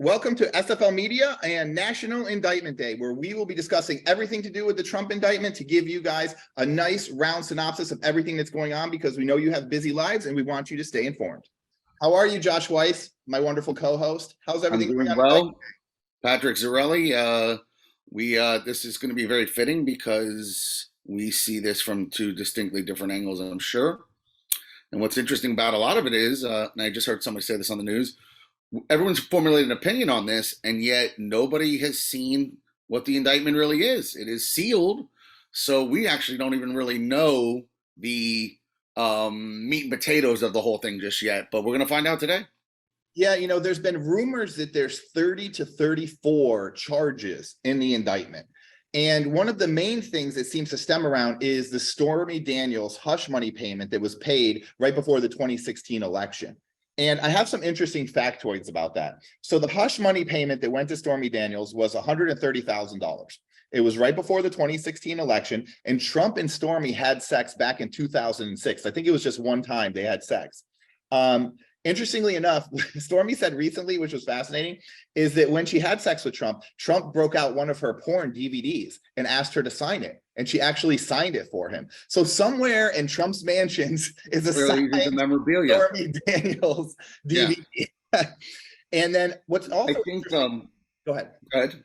Welcome to SFL Media and National Indictment Day, where we will be discussing everything to do with the Trump indictment to give you guys a nice round synopsis of everything that's going on, because we know you have busy lives and we want you to stay informed. How are you, Josh Weiss, my wonderful co-host? How's everything I'm going doing on? well. Patrick Zarelli. This is going to be very fitting because we see this from two distinctly different angles, I'm sure. And what's interesting about a lot of it is, and I just heard somebody say this on the news, everyone's formulated an opinion on this, and yet nobody has seen what the indictment really is. It is sealed, so we actually don't even really know the meat and potatoes of the whole thing just yet. But we're going to find out today. Yeah, there's been rumors that there's 30 to 34 charges in the indictment. And one of the main things that seems to stem around is the Stormy Daniels hush money payment that was paid right before the 2016 election. And I have some interesting factoids about that. So the hush money payment that went to Stormy Daniels was $130,000. It was right before the 2016 election, and Trump and Stormy had sex back in 2006. I think it was just one time they had sex. Interestingly enough, Stormy said recently, which was fascinating, is that when she had sex with Trump, Trump broke out one of her porn DVDs and asked her to sign it. And she actually signed it for him. So somewhere in Trump's mansions is a signed memorabilia. Stormy Daniels DVD. Yeah. And then what's also go ahead.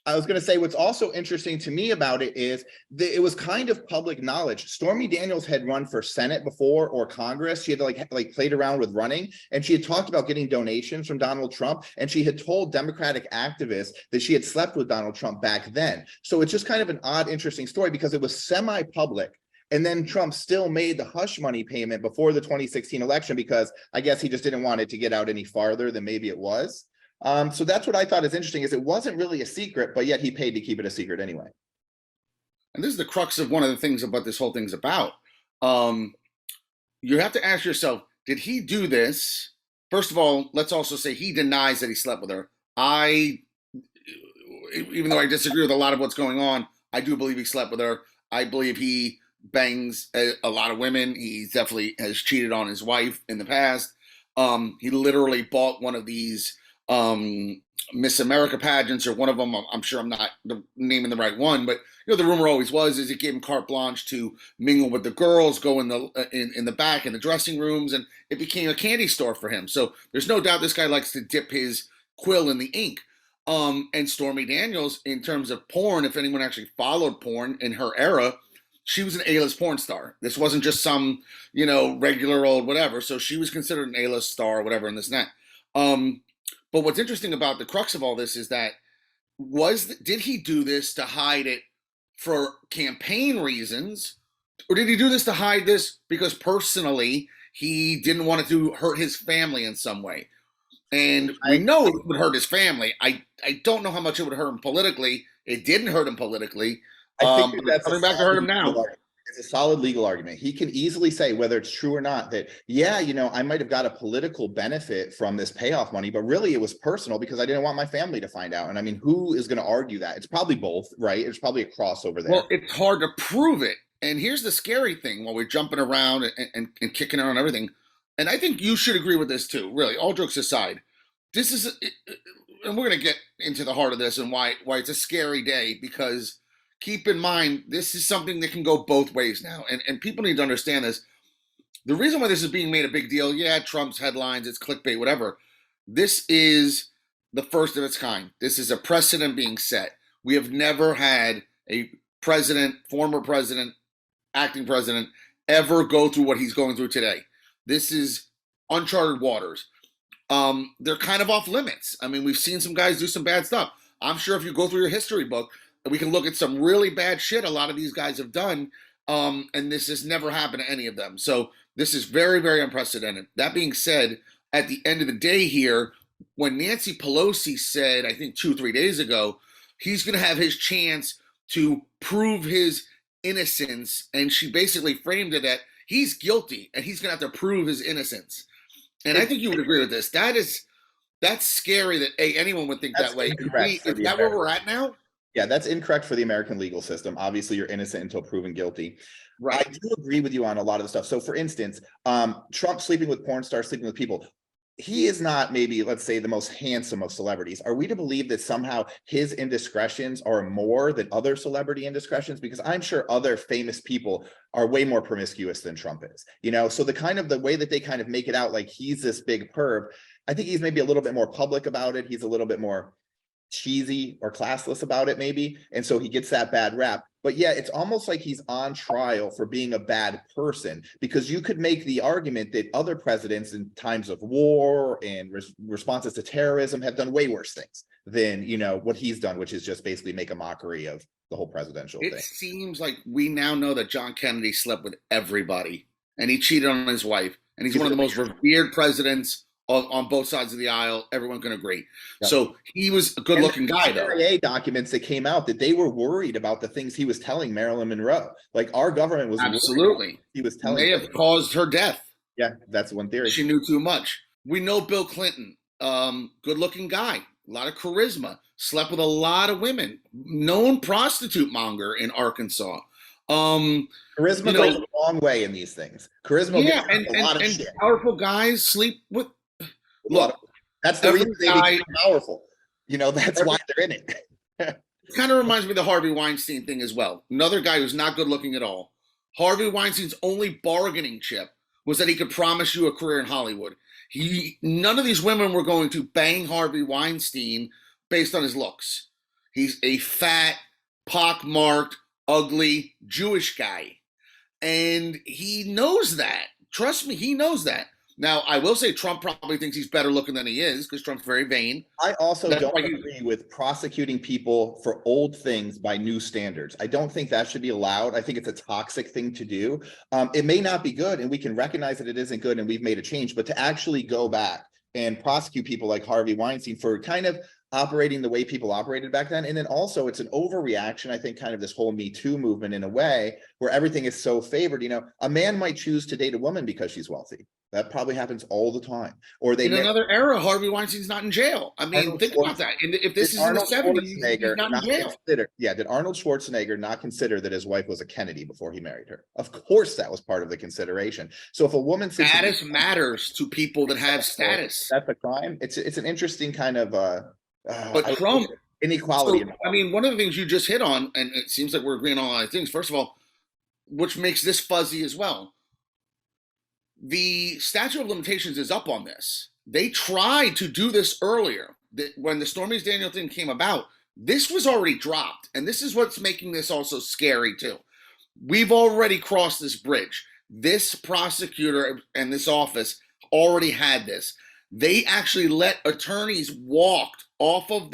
I was going to say what's also interesting to me about it is that it was kind of public knowledge. Stormy Daniels had run for Senate before, or Congress. She had like played around with running, and she had talked about getting donations from Donald Trump, and she had told Democratic activists that she had slept with Donald Trump back then. So it's just kind of an odd, interesting story because it was semi-public. And then Trump still made the hush money payment before the 2016 election because I guess he just didn't want it to get out any farther than maybe it was. So that's what I thought is interesting, is it wasn't really a secret, but yet he paid to keep it a secret anyway. And this is the crux of one of the things about this whole thing's about. You have to ask yourself, did he do this? First of all, let's also say he denies that he slept with her. Even though I disagree with a lot of what's going on, I do believe he slept with her. I believe he bangs a lot of women. He definitely has cheated on his wife in the past. He literally bought one of these Miss America pageants, or one of them. I'm sure I'm not naming the right one, but the rumor always was is it gave him carte blanche to mingle with the girls, go in the back in the dressing rooms, and it became a candy store for him. So there's no doubt this guy likes to dip his quill in the ink. And Stormy Daniels, in terms of porn, if anyone actually followed porn in her era, she was an A-list porn star. This wasn't just some regular old whatever. So she was considered an A-list star or whatever in this and that. But what's interesting about the crux of all this is that did he do this to hide it for campaign reasons, or did he do this to hide this because personally he didn't want it to hurt his family in some way? And we know it would hurt his family. I don't know how much it would hurt him politically. It didn't hurt him politically. I think that's coming back to hurt him now. It's a solid legal argument. He can easily say, whether it's true or not, that, yeah, I might have got a political benefit from this payoff money, but really it was personal because I didn't want my family to find out. And I mean, who is going to argue that? It's probably both, right? It's probably a crossover there. Well, it's hard to prove it. And here's the scary thing while we're jumping around and kicking around everything. And I think you should agree with this too, really, all jokes aside. This is, and we're going to get into the heart of this and why it's a scary day, because keep in mind, this is something that can go both ways now. And people need to understand this. The reason why this is being made a big deal, Trump's headlines, it's clickbait, whatever. This is the first of its kind. This is a precedent being set. We have never had a president, former president, acting president, ever go through what he's going through today. This is uncharted waters. They're kind of off limits. I mean, we've seen some guys do some bad stuff. I'm sure if you go through your history book, we can look at some really bad shit a lot of these guys have done, and this has never happened to any of them. So this is very, very unprecedented. That being said, at the end of the day here, when Nancy Pelosi said, I think 2-3 days ago, he's going to have his chance to prove his innocence, and she basically framed it that he's guilty, and he's going to have to prove his innocence. And I think you would agree with this. That's scary that anyone would think that way. Is that where we're at now? Yeah, that's incorrect for the American legal system. Obviously, you're innocent until proven guilty. Right. I do agree with you on a lot of the stuff. So, for instance, Trump sleeping with porn stars, sleeping with people. he is not maybe, let's say, the most handsome of celebrities. Are we to believe that somehow his indiscretions are more than other celebrity indiscretions? Because I'm sure other famous people are way more promiscuous than Trump is, you know? So the way that they kind of make it out like he's this big perv, I think he's maybe a little bit more public about it. He's a little bit more cheesy or classless about it maybe, and so he gets that bad rap. But yeah, it's almost like he's on trial for being a bad person, because you could make the argument that other presidents in times of war and responses to terrorism have done way worse things than, you know, what he's done, which is just basically make a mockery of the whole presidential It thing. seems like we now know that John Kennedy slept with everybody and he cheated on his wife. And he's one of the most revered presidents on both sides of the aisle. Everyone can agree. Yep. So he was a good-looking guy, though. CIA documents that came out that they were worried about the things he was telling Marilyn Monroe. Like, our government was absolutely he was telling. May have caused her death. Yeah, that's one theory. She knew too much. We know Bill Clinton, good-looking guy, a lot of charisma, slept with a lot of women, known prostitute monger in Arkansas. Charisma goes a long way in these things. Charisma, yeah, and powerful guys sleep with. Look, that's the reason they become powerful. You know, that's why they're in it. It kind of reminds me of the Harvey Weinstein thing as well. Another guy who's not good looking at all. Harvey Weinstein's only bargaining chip was that he could promise you a career in Hollywood. None of these women were going to bang Harvey Weinstein based on his looks. He's a fat, pockmarked, ugly Jewish guy. And he knows that. Trust me, he knows that. Now, I will say Trump probably thinks he's better looking than he is, because Trump's very vain. I also don't agree with prosecuting people for old things by new standards. I don't think that should be allowed. I think it's a toxic thing to do. It may not be good, and we can recognize that it isn't good, and we've made a change, but to actually go back and prosecute people like Harvey Weinstein for kind of operating the way people operated back then. And then also it's an overreaction, I think, kind of this whole Me Too movement in a way where everything is so favored. You know, a man might choose to date a woman because she's wealthy. That probably happens all the time. Or they in another era, Harvey Weinstein's not in jail. I mean, think about that. And if this is in the 70s, he's not in jail. Did Arnold Schwarzenegger not consider that his wife was a Kennedy before he married her? Of course, that was part of the consideration. So if a woman status matters to people that have status, that's a crime. It's an interesting kind of but Trump inequality. So, I mean, one of the things you just hit on, and it seems like we're agreeing on a lot of things. First of all, which makes this fuzzy as well. The statute of limitations is up on this. They tried to do this earlier. When the Stormy Daniels thing came about, this was already dropped. And this is what's making this also scary too. We've already crossed this bridge. This prosecutor and this office already had this. They actually let attorneys walk off of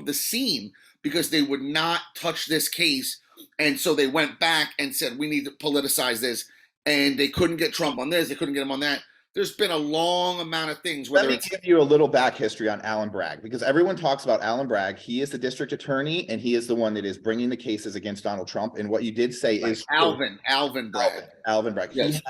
the scene because they would not touch this case. And so they went back and said, we need to politicize this. And they couldn't get Trump on this. They couldn't get him on that. There's been a long amount of things. Let me give you a little back history on Alvin Bragg, because everyone talks about Alvin Bragg. He is the district attorney, and he is the one that is bringing the cases against Donald Trump. And what you did say is Alvin Bragg. Alvin Bragg. Yes.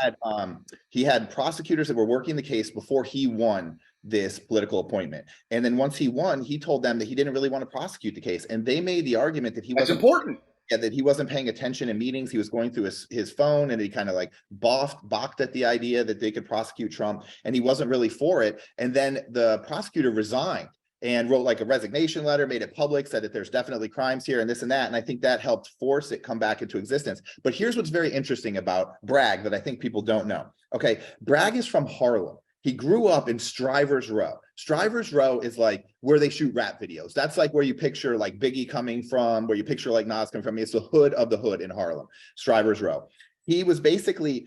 He had prosecutors that were working the case before he won this political appointment. And then once he won, he told them that he didn't really want to prosecute the case. And they made the argument that he wasn't important. Yeah, that he wasn't paying attention in meetings. He was going through his phone, and he kind of like balked at the idea that they could prosecute Trump, and he wasn't really for it. And then the prosecutor resigned and wrote like a resignation letter, made it public, said that there's definitely crimes here and this and that. And I think that helped force it come back into existence. But here's what's very interesting about Bragg that I think people don't know. Okay, Bragg is from Harlem. He grew up in Strivers Row. Strivers Row is like where they shoot rap videos. That's like where you picture like Biggie coming from, where you picture like Nas coming from. It's the hood of the hood in Harlem, Strivers Row. He was basically,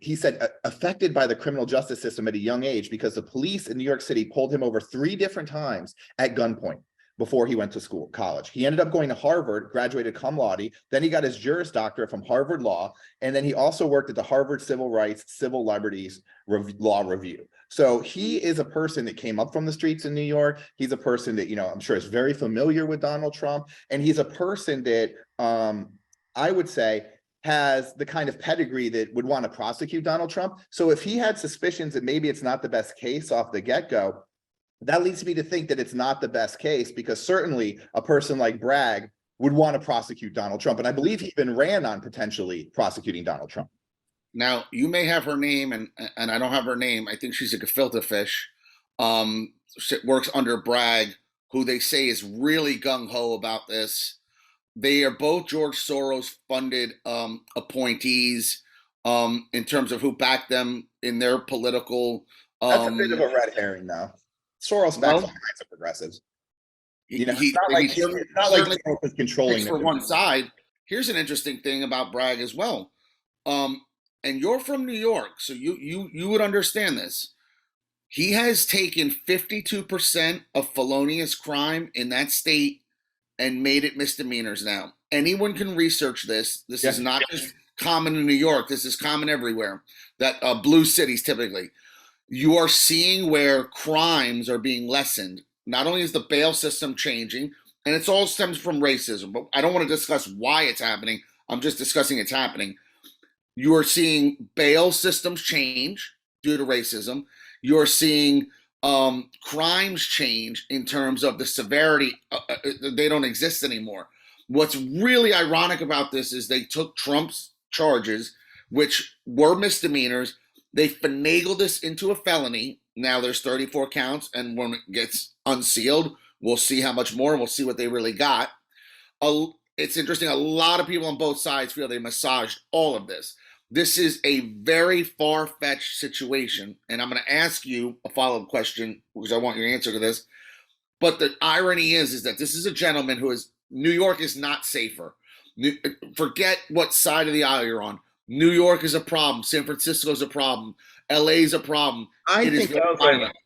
he said, affected by the criminal justice system at a young age because the police in New York City pulled him over 3 different times at gunpoint before he went to college. He ended up going to Harvard, graduated cum laude. Then he got his Juris Doctorate from Harvard Law. And then he also worked at the Harvard Civil Rights, Civil Liberties Law Review. So he is a person that came up from the streets in New York. He's a person that, you know, I'm sure is very familiar with Donald Trump. And he's a person that I would say has the kind of pedigree that would want to prosecute Donald Trump. So if he had suspicions that maybe it's not the best case off the get-go, that leads me to think that it's not the best case, because certainly a person like Bragg would want to prosecute Donald Trump. And I believe he even ran on potentially prosecuting Donald Trump. Now, you may have her name, and I don't have her name. I think she's a gefilte fish. works under Bragg, who they say is really gung ho about this. They are both George Soros funded appointees in terms of who backed them in their political. That's a bit of a red herring, though. Soros backs all Well, kinds of progressives. he It's not like certainly Soros is controlling picks for the one side. Here's an interesting thing about Bragg as well. And you're from New York, so you would understand this. He has taken 52% of felonious crime in that state and made it misdemeanors now. Anyone can research this. This is not just common in New York. This is common everywhere. That blue cities typically. You are seeing where crimes are being lessened. Not only is the bail system changing, and it's all stems from racism, but I don't want to discuss why it's happening. I'm just discussing it's happening. You are seeing bail systems change due to racism. You're seeing crimes change in terms of the severity. They don't exist anymore. What's really ironic about this is they took Trump's charges, which were misdemeanors. They finagled this into a felony. Now there's 34 counts, and when it gets unsealed, we'll see how much more. We'll see what they really got. It's interesting. A lot of people on both sides feel they massaged all of this. This is a very far-fetched situation, and I'm going to ask you a follow-up question because I want your answer to this. But the irony is that this is a gentleman who is New York is not safer. Forget what side of the aisle you're on. New York is a problem. San Francisco is a problem. LA is a problem. I think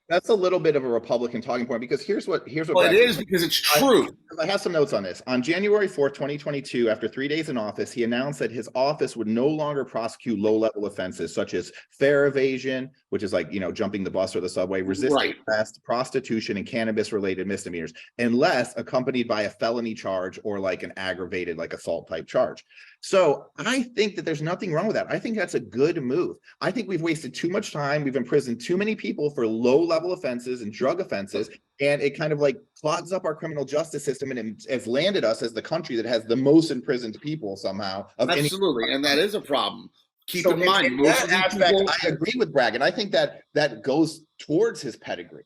that's a little bit of a Republican talking point because here's what well, it is because it's true. I have some notes on this. On January 4th, 2022, after 3 days in office, he announced that his office would no longer prosecute low-level offenses such as fare evasion, which is like, jumping the bus or the subway, resisting arrest, prostitution, and cannabis-related misdemeanors, unless accompanied by a felony charge or like an aggravated like assault type charge. So I think that there's nothing wrong with that. I think that's a good move. I think we've wasted too much time. We've imprisoned too many people for low-level offenses and drug offenses, and it kind of like clogs up our criminal justice system, and it has landed us as the country that has the most imprisoned people somehow. Absolutely, and that is a problem. Keep in mind, most of these people, I agree with Bragg, and I think that goes towards his pedigree.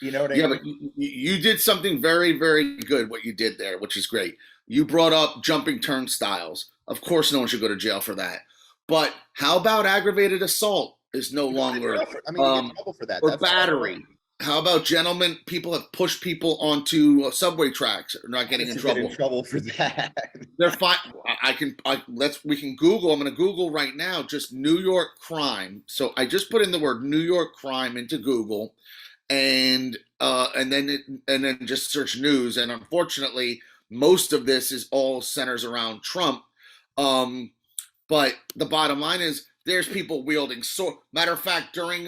You know what I mean? Yeah, but you did something very, very good. What you did there, which is great. You brought up jumping turnstiles. Of course, no one should go to jail for that. But how about aggravated assault is no longer, you get in trouble for that. Or battery. How about gentlemen? People have pushed people onto subway tracks. Are not getting in trouble. Get in trouble for that. They're fine. We can Google. I'm going to Google right now. Just New York crime. So I just put in the word New York crime into Google, and then just search news. And unfortunately, most of this is all centers around Trump. But the bottom line is there's people wielding sword. Matter of fact, during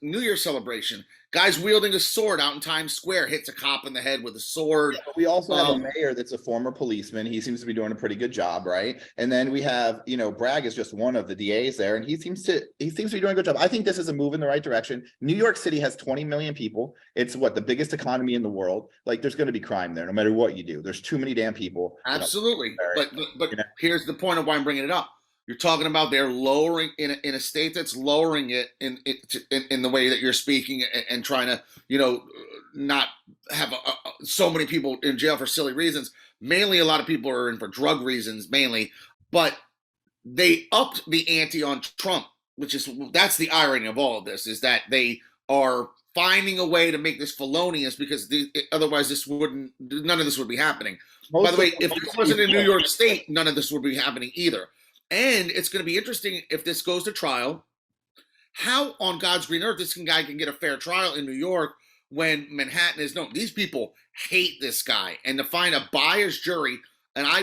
New Year's celebration, guys wielding a sword out in Times Square hits a cop in the head with a sword. Yeah, but we also have a mayor that's a former policeman. He seems to be doing a pretty good job, right? And then we have, Bragg is just one of the DAs there, and he seems to be doing a good job. I think this is a move in the right direction. New York City has 20 million people. It's the biggest economy in the world. Like, there's going to be crime there, no matter what you do. There's too many damn people. Absolutely, but here's the point of why I'm bringing it up. You're talking about they're lowering in a state that's lowering it in the way that you're speaking and trying to not have so many people in jail for silly reasons. Mainly, a lot of people are in for drug reasons mainly, but they upped the ante on Trump, that's the irony of all of this, is that they are finding a way to make this felonious because otherwise none of this would be happening. By the way, if this wasn't in New York State, none of this would be happening either. And it's going to be interesting if this goes to trial, how on God's green earth this guy can get a fair trial in New York when Manhattan is known. These people hate this guy. And to find a biased jury, and I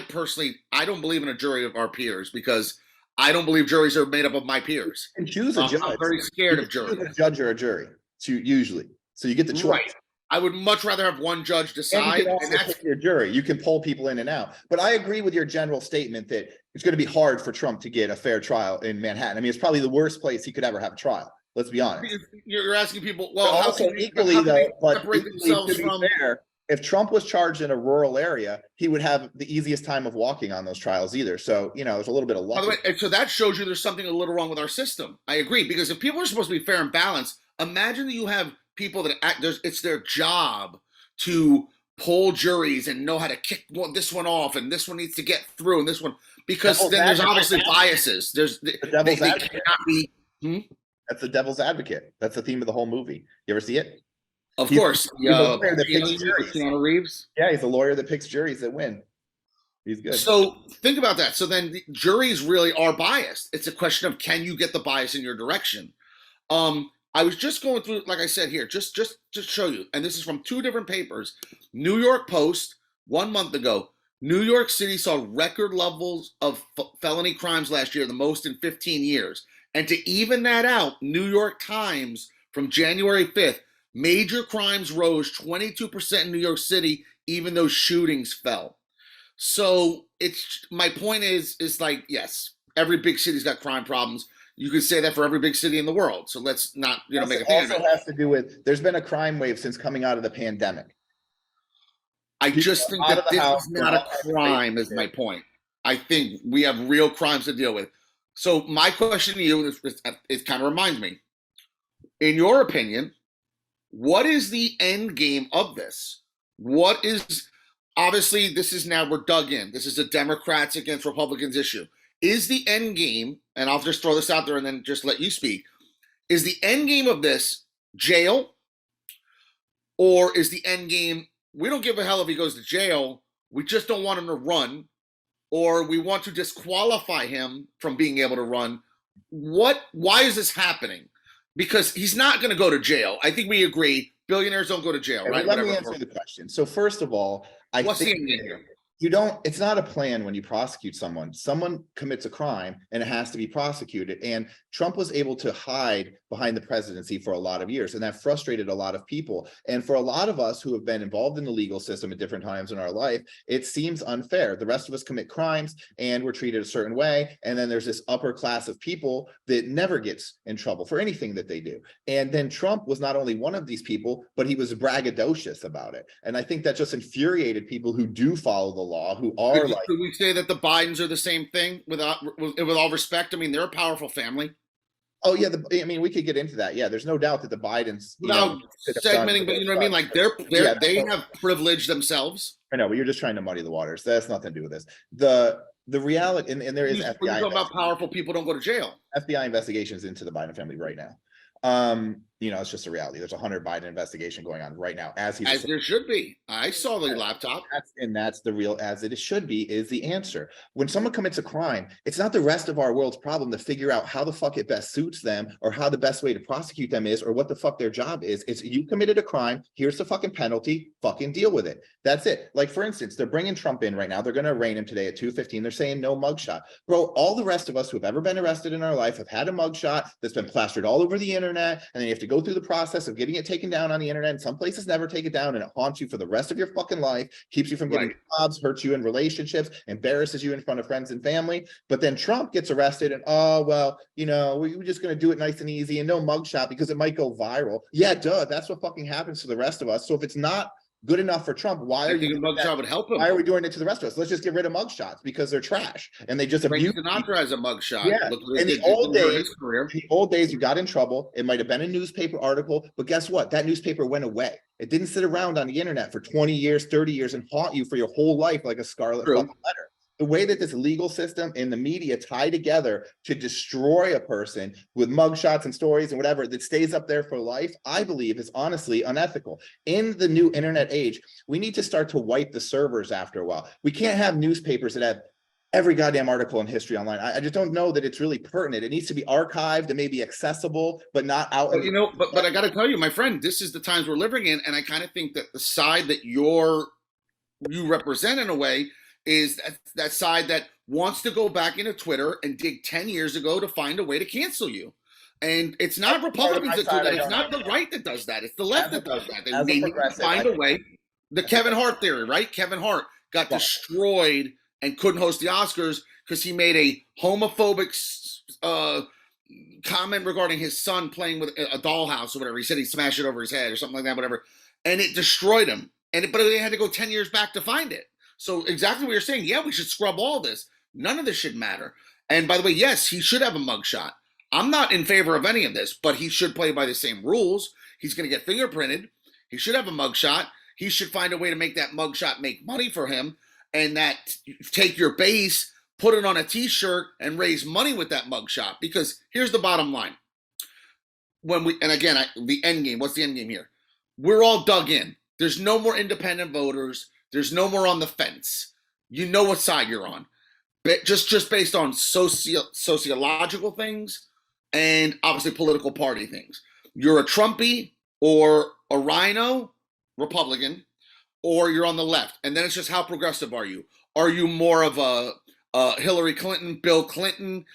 don't believe in a jury of our peers because I don't believe juries are made up of my peers. And choose a judge. I'm very scared of juries. Choose a judge or a jury, usually. So you get the choice. Right. I would much rather have one judge decide. And that's your jury. You can pull people in and out. But I agree with your general statement that it's going to be hard for Trump to get a fair trial in Manhattan. I mean, it's probably the worst place he could ever have a trial. Let's be honest. You're asking people, well, how also equally though, but equally, to be fair, if Trump was charged in a rural area, he would have the easiest time of walking on those trials either. So, there's a little bit of luck. By the way, and so that shows you there's something a little wrong with our system. I agree, because if people are supposed to be fair and balanced, imagine that you have people that act, it's their job to pull juries and know how to kick this one off, and this one needs to get through, and this one, because Devil's then there's advocate. obviously biases. The devil's They advocate. cannot be. That's the devil's advocate. That's the theme of the whole movie. You ever see it? Of course, He's a lawyer that picks juries. Keanu Reeves. Yeah, he's a lawyer that picks juries that win. He's good. So think about that. So then the juries really are biased. It's a question of, can you get the bias in your direction? I was just going through, like I said here, just to show you, and this is from two different papers. New York Post, 1 month ago, New York City saw record levels of felony crimes last year, the most in 15 years. And to even that out, New York Times from January 5th, major crimes rose 22% in New York City, even though shootings fell. So my point is like, yes, every big city's got crime problems. You could say that for every big city in the world. So let's not, make a thing of it. Also has to do with, there's been a crime wave since coming out of the pandemic. I just think that this is not a crime, is my point. I think we have real crimes to deal with. So my question to you is, it kind of reminds me, in your opinion, what is the end game of this? What is, obviously, this is now, we're dug in. This is a Democrats against Republicans issue. Is the end game, and I'll just throw this out there and then just let you speak, is the end game of this jail? Or is the end game, we don't give a hell if he goes to jail, we just don't want him to run, or we want to disqualify him from being able to run? Why is this happening? Because he's not going to go to jail. I think we agree. Billionaires don't go to jail, right? Let me answer the question. So first of all, what's the end game here? It's not a plan when you prosecute someone. Someone commits a crime and it has to be prosecuted. And Trump was able to hide behind the presidency for a lot of years, and that frustrated a lot of people. And for a lot of us who have been involved in the legal system at different times in our life, it seems unfair. The rest of us commit crimes and we're treated a certain way. And then there's this upper class of people that never gets in trouble for anything that they do. And then Trump was not only one of these people, but he was braggadocious about it. And I think that just infuriated people who do follow the law, who are like. Could we say that the Bidens are the same thing? With all respect, I mean, they're a powerful family. Oh yeah, we could get into that. Yeah, there's no doubt that the Bidens, without segmenting, but you know what I mean. Like they have privilege themselves. I know, but you're just trying to muddy the waters. That has nothing to do with this. The reality, and there is FBI. When you talk about powerful people don't go to jail. FBI investigations into the Biden family right now. It's just a reality. There's a Hunter Biden investigation going on right now, as there should be. I saw the laptop. That's the real, as it should be, is the answer. When someone commits a crime, it's not the rest of our world's problem to figure out how the fuck it best suits them, or how the best way to prosecute them is, or what the fuck their job is. It's, you committed a crime, here's the fucking penalty, fucking deal with it. That's it. Like, for instance, they're bringing Trump in right now. They're going to arraign him today at 2:15. They're saying no mugshot. Bro, all the rest of us who have ever been arrested in our life have had a mugshot that's been plastered all over the internet, and then you have to go through the process of getting it taken down on the internet. And some places never take it down, and it haunts you for the rest of your fucking life, keeps you from getting jobs, hurts you in relationships, embarrasses you in front of friends and family. But then Trump gets arrested and, we're just going to do it nice and easy and no mugshot because it might go viral. Yeah, duh. That's what fucking happens to the rest of us. So if it's not good enough for Trump, why are you doing mugshot would help him? Why are we doing it to the rest of us? Let's just get rid of mugshots because they're trash and they just abuse. Sinatra has a mugshot. Yeah. In the old days, you got in trouble. It might have been a newspaper article, but guess what? That newspaper went away. It didn't sit around on the internet for 20 years, 30 years and haunt you for your whole life like a scarlet fucking letter. The way that this legal system and the media tie together to destroy a person with mugshots and stories and whatever that stays up there for life, I believe is honestly unethical. In the new internet age, we need to start to wipe the servers after a while. We can't have newspapers that have every goddamn article in history online. I just don't know that it's really pertinent. It needs to be archived and maybe accessible, but not out. But I got to tell you, my friend, this is the times we're living in. And I kind of think that the side that you represent in a way is that side that wants to go back into Twitter and dig 10 years ago to find a way to cancel you. And it's not Republicans that do that. It's not the right that does that. It's the left that does that. They need to find a way. The Kevin Hart theory, right? Kevin Hart got destroyed and couldn't host the Oscars because he made a homophobic comment regarding his son playing with a dollhouse or whatever. He said he'd smash it over his head or something like that, whatever. And it destroyed him. But they had to go 10 years back to find it. So exactly what you're saying. Yeah, we should scrub all this. None of this should matter. And by the way, yes, he should have a mugshot. I'm not in favor of any of this, but he should play by the same rules. He's going to get fingerprinted. He should have a mugshot. He should find a way to make that mugshot make money for him, and that take your base, put it on a T-shirt, and raise money with that mugshot. Because here's the bottom line: the end game. What's the end game here? We're all dug in. There's no more independent voters. There's no more on the fence. You know what side you're on, but just based on sociological things and obviously political party things. You're a Trumpy or a Rhino, Republican, or you're on the left. And then it's just how progressive are you? Are you more of a Hillary Clinton, Bill Clinton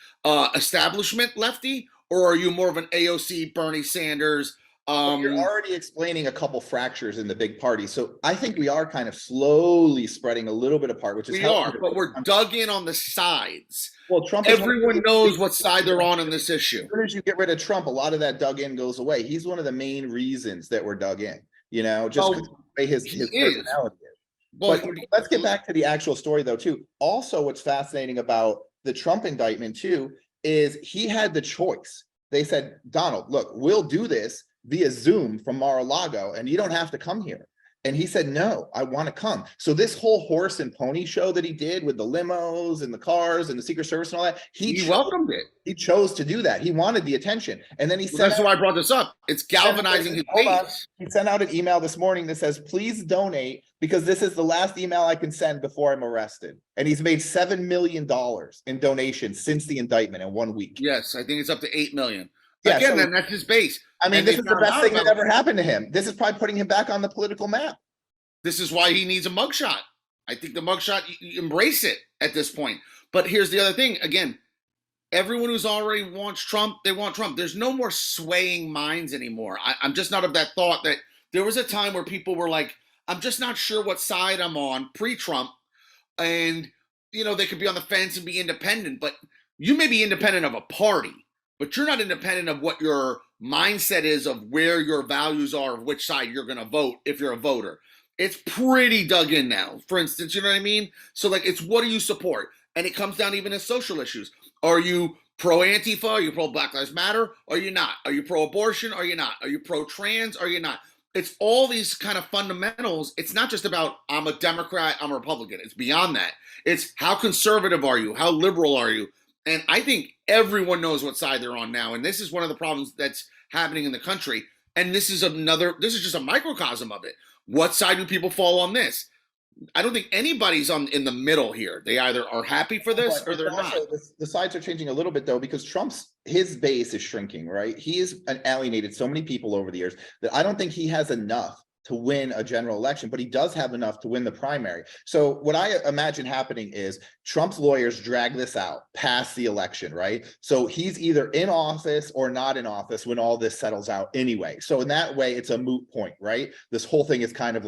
establishment lefty, or are you more of an AOC, Bernie Sanders? You're already explaining a couple fractures in the big party. So I think we are kind of slowly spreading a little bit apart, which is but we're dug in on the sides. Well, Trump. Everyone knows what side they're on in this issue. As soon as you get rid of Trump, a lot of that dug in goes away. He's one of the main reasons that we're dug in. Just the way his personality is. Well, but let's get back to the actual story, though, too. Also, what's fascinating about the Trump indictment, too, is he had the choice. They said, Donald, look, we'll do this via Zoom from Mar-a-Lago, and you don't have to come here. And he said, no, I want to come. So this whole horse and pony show that he did with the limos and the cars and the Secret Service and all that, he welcomed it. He chose to do that. He wanted the attention. And then he said, that's why I brought this up. It's galvanizing his base. He sent out an email this morning that says, please donate, because this is the last email I can send before I'm arrested. And he's made $7 million in donations since the indictment in 1 week. Yes, I think it's up to 8 million. Yeah, again, then that's his base. I mean, this is the best thing that ever happened to him. This is probably putting him back on the political map. This is why he needs a mugshot. I think the mugshot, you embrace it at this point. But here's the other thing. Again, everyone who's already wants Trump, they want Trump. There's no more swaying minds anymore. I'm just not of that thought that there was a time where people were like, I'm just not sure what side I'm on pre-Trump. And, they could be on the fence and be independent. But you may be independent of a party, but you're not independent of what your mindset is of where your values are, of which side you're going to vote if you're a voter. It's pretty dug in now. For instance, you know what I mean? So, it's what do you support? And it comes down even to social issues. Are you pro-Antifa? Are you pro-Black Lives Matter? Or are you not? Are you pro-abortion? Or are you not? Are you pro-trans? Or are you not? It's all these kind of fundamentals. It's not just about I'm a Democrat, I'm a Republican. It's beyond that. It's how conservative are you? How liberal are you? And I think everyone knows what side they're on now. And this is one of the problems that's happening in the country. And this is just a microcosm of it. What side do people fall on this? I don't think anybody's in the middle here. They either are happy for this or they're not. The sides are changing a little bit, though, because his base is shrinking, right? He has alienated so many people over the years that I don't think he has enough to win a general election, but he does have enough to win the primary. So what I imagine happening is Trump's lawyers drag this out past the election, right? So he's either in office or not in office when all this settles out anyway. So in that way, it's a moot point, right? This whole thing is kind of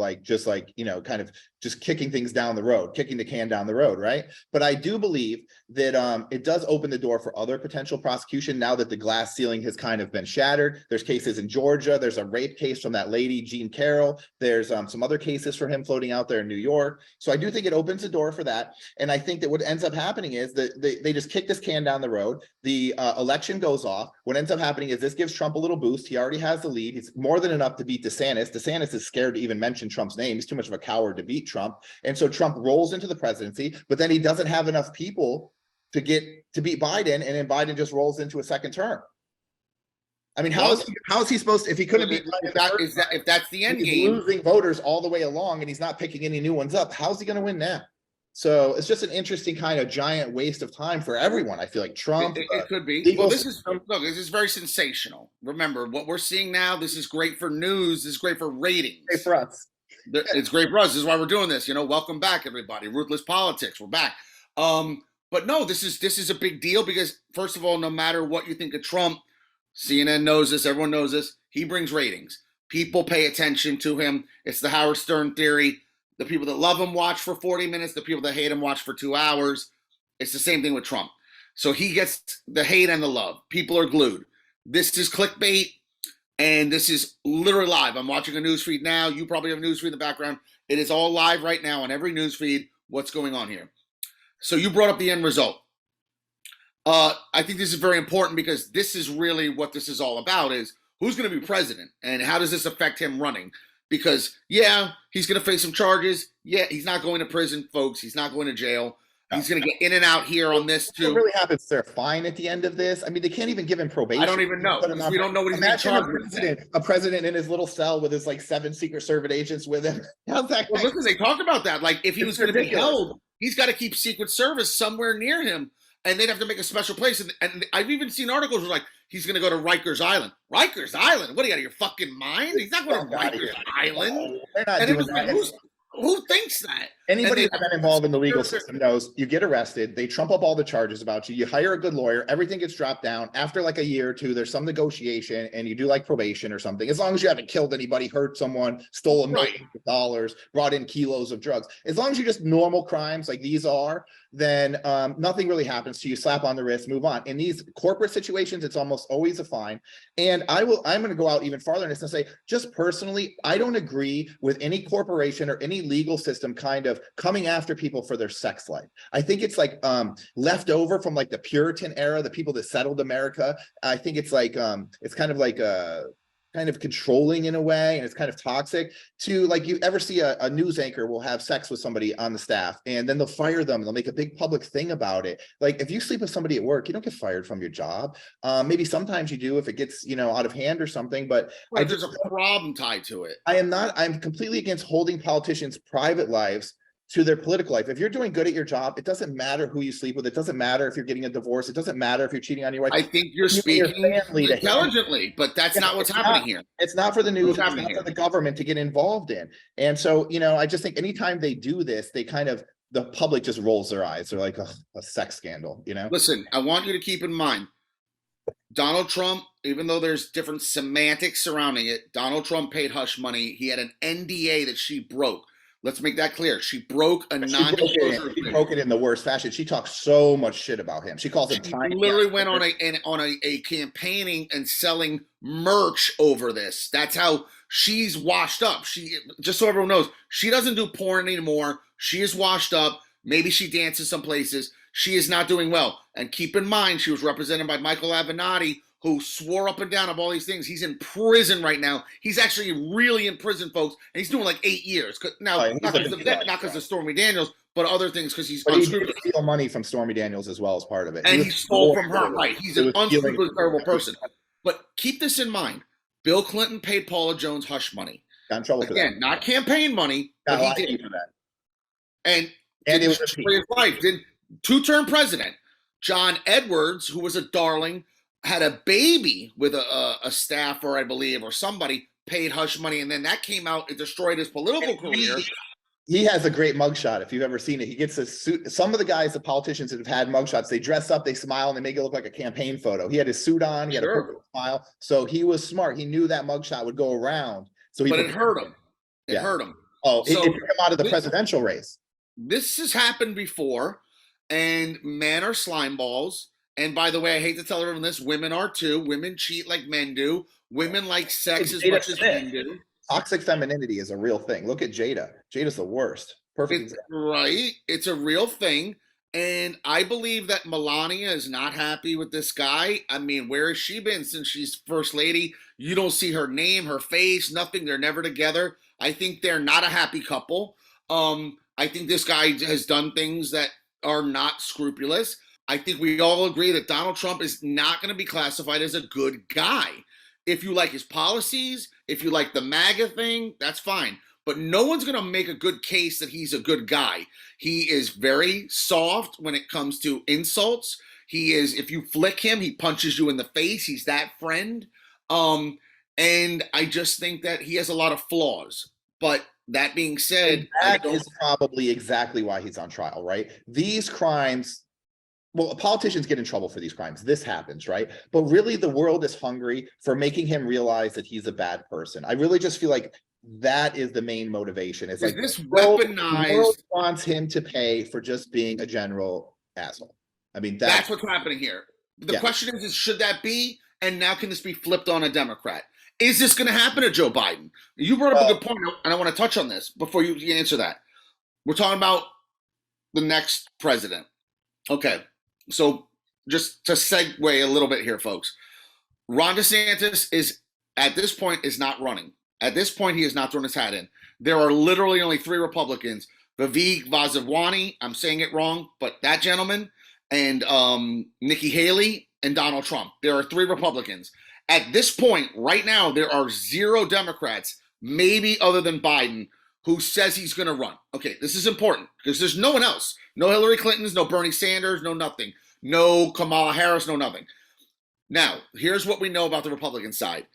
just kicking things down the road, kicking the can down the road, right? But I do believe that it does open the door for other potential prosecution now that the glass ceiling has kind of been shattered. There's cases in Georgia. There's a rape case from that lady, Jean Carroll. There's some other cases for him floating out there in New York. So I do think it opens the door for that. And I think that what ends up happening is that they just kick this can down the road. The election goes off. What ends up happening is this gives Trump a little boost. He already has the lead. He's more than enough to beat DeSantis. DeSantis is scared to even mention Trump's name. He's too much of a coward to beat Trump. And so Trump rolls into the presidency, but then he doesn't have enough people to beat Biden, and then Biden just rolls into a second term. I mean, how is he supposed to, if he couldn't beat Biden, if that's the end game, losing voters all the way along, and he's not picking any new ones up, how's he going to win now? So it's just an interesting kind of giant waste of time for everyone. I feel like Trump. It could be. Well, this is very sensational. Remember, what we're seing now, this is great for news. This is great for ratings. Great for us. It's great for us. This is why we're doing this. Welcome back, everybody. Ruthless Politics. We're back. But no, this is a big deal because, first of all, no matter what you think of Trump, CNN knows this. Everyone knows this. He brings ratings. People pay attention to him. It's the Howard Stern theory. The people that love him watch for 40 minutes. The people that hate him watch for 2 hours. It's the same thing with Trump. So he gets the hate and the love. People are glued. This is clickbait. And this is literally live. I'm watching a news feed now. You probably have a news feed in the background. It is all live right now on every news feed. What's going on here? So you brought up the end result. I think this is very important because this is really what this is all about is who's going to be president and how does this affect him running? Because, yeah, he's going to face some charges. Yeah, he's not going to prison, folks. He's not going to jail. He's going to get in and out here on this, What too. really happens? Is there a fine at the end of this? I mean, they can't even give him probation. I don't even know. We don't know what he's being charged with. A president in his little cell with his like 7 Secret Service agents with him. How's that? Well, listen, they talk about that. Like, if he was going to be held, he's got to keep Secret Service somewhere near him, and they'd have to make a special place. And I've even seen articles where, like, he's going to go to Rikers Island. Rikers Island? What, are you out of your fucking mind? He's not going to Rikers Island. They're not doing that. Who thinks that? Anybody that's been involved in the legal system knows you get arrested, they trump up all the charges about you, you hire a good lawyer, everything gets dropped down. After like a year or two, there's some negotiation and you do like probation or something. As long as you haven't killed anybody, hurt someone, stolen millions of dollars, brought in kilos of drugs. As long as you're just normal crimes like these are, then nothing really happens to you. Slap on the wrist, move on. In these corporate situations, it's almost always a fine. And I'm going to go out even farther in this and say, just personally, I don't agree with any corporation or any legal system kind of coming after people for their sex life. I think it's like left over from like the Puritan era, the people that settled America. I think it's like it's kind of like kind of controlling in a way, and it's kind of toxic to like, you ever see a news anchor will have sex with somebody on the staff and then they'll fire them. They'll make a big public thing about it. Like if you sleep with somebody at work, you don't get fired from your job. Maybe sometimes you do if it gets, out of hand or something, but there's a problem tied to it. I'm completely against holding politicians' private lives to their political life. If you're doing good at your job, it doesn't matter who you sleep with. It doesn't matter if you're getting a divorce. It doesn't matter if you're cheating on your wife. I think you're speaking intelligently, but that's not what's happening here. It's not for the news. It's not for the government to get involved in. And so, I just think anytime they do this, they kind of, the public just rolls their eyes. They're like, a sex scandal, Listen, I want you to keep in mind, Donald Trump, even though there's different semantics surrounding it, Donald Trump paid hush money. He had an NDA that she broke. Let's make that clear. She broke a non-disclosure. She broke it in the worst fashion. She talks so much shit about him. She calls him tiny. Literally went on a campaigning and selling merch over this. That's how she's washed up. She, just so everyone knows, she doesn't do porn anymore. She is washed up. Maybe she dances some places. She is not doing well. And keep in mind, she was represented by Michael Avenatti, who swore up and down of all these things. He's in prison right now. He's actually really in prison, folks, and he's doing like 8 years. Now, not because of Stormy Daniels, but other things because he's unscrupulous. He steal money from Stormy Daniels as well as part of it. And he stole from her, right. He's an unscrupulous, terrible person. But keep this in mind. Bill Clinton paid Paula Jones hush money. Got in trouble for that. Again, not campaign money, but he did. And it was his life. Did two-term president. John Edwards, who was a darling, had a baby with a staffer, I believe, or somebody, paid hush money, and then that came out, it destroyed his political career. He has a great mugshot, if you've ever seen it. He gets a suit. Some of the guys, the politicians that have had mugshots, they dress up, they smile, and they make it look like a campaign photo. He had his suit on, he had a perfect smile. So he was smart. He knew that mugshot would go around. But it hurt him. It hurt him. Oh, so it took him out of the presidential race. This has happened before, and men are slime balls. And by the way, I hate to tell everyone this, women are too. Women cheat like men do. Women like sex as much as men do. Toxic femininity is a real thing. Look at Jada. Jada's the worst. Perfect example. Right. It's a real thing. And I believe that Melania is not happy with this guy. I mean, where has she been since she's first lady? You don't see her name, her face, nothing. They're never together. I think they're not a happy couple. I think this guy has done things that are not scrupulous. I think we all agree that Donald Trump is not going to be classified as a good guy. If you like his policies, if you like the MAGA thing, that's fine. But no one's going to make a good case that he's a good guy. He is very soft when it comes to insults. He is, if you flick him, he punches you in the face. He's that friend. And I just think that he has a lot of flaws. But that being said, that is probably exactly why he's on trial, right? These crimes, well, politicians get in trouble for these crimes. This happens, right? But really, the world is hungry for making him realize that he's a bad person. I really just feel like that is the main motivation. It's like this weaponized. The world wants him to pay for just being a general asshole. I mean, that's what's happening here. The question is, should that be? And now can this be flipped on a Democrat? Is this going to happen to Joe Biden? You brought up a good point, and I want to touch on this before you answer that. We're talking about the next president. Okay. So just to segue a little bit here, folks, Ron DeSantis is at this point is not running. At this point, he has not thrown his hat in. There are literally only 3 Republicans: Vivek Vazavwani, I'm saying it wrong, but that gentleman, and Nikki Haley and Donald Trump. There are 3 Republicans. At this point, right now, there are 0 Democrats, maybe other than Biden, who says he's going to run. Okay, this is important because there's no one else. No Hillary Clintons, no Bernie Sanders, no nothing. No Kamala Harris, no nothing. Now, here's what we know about the Republican side.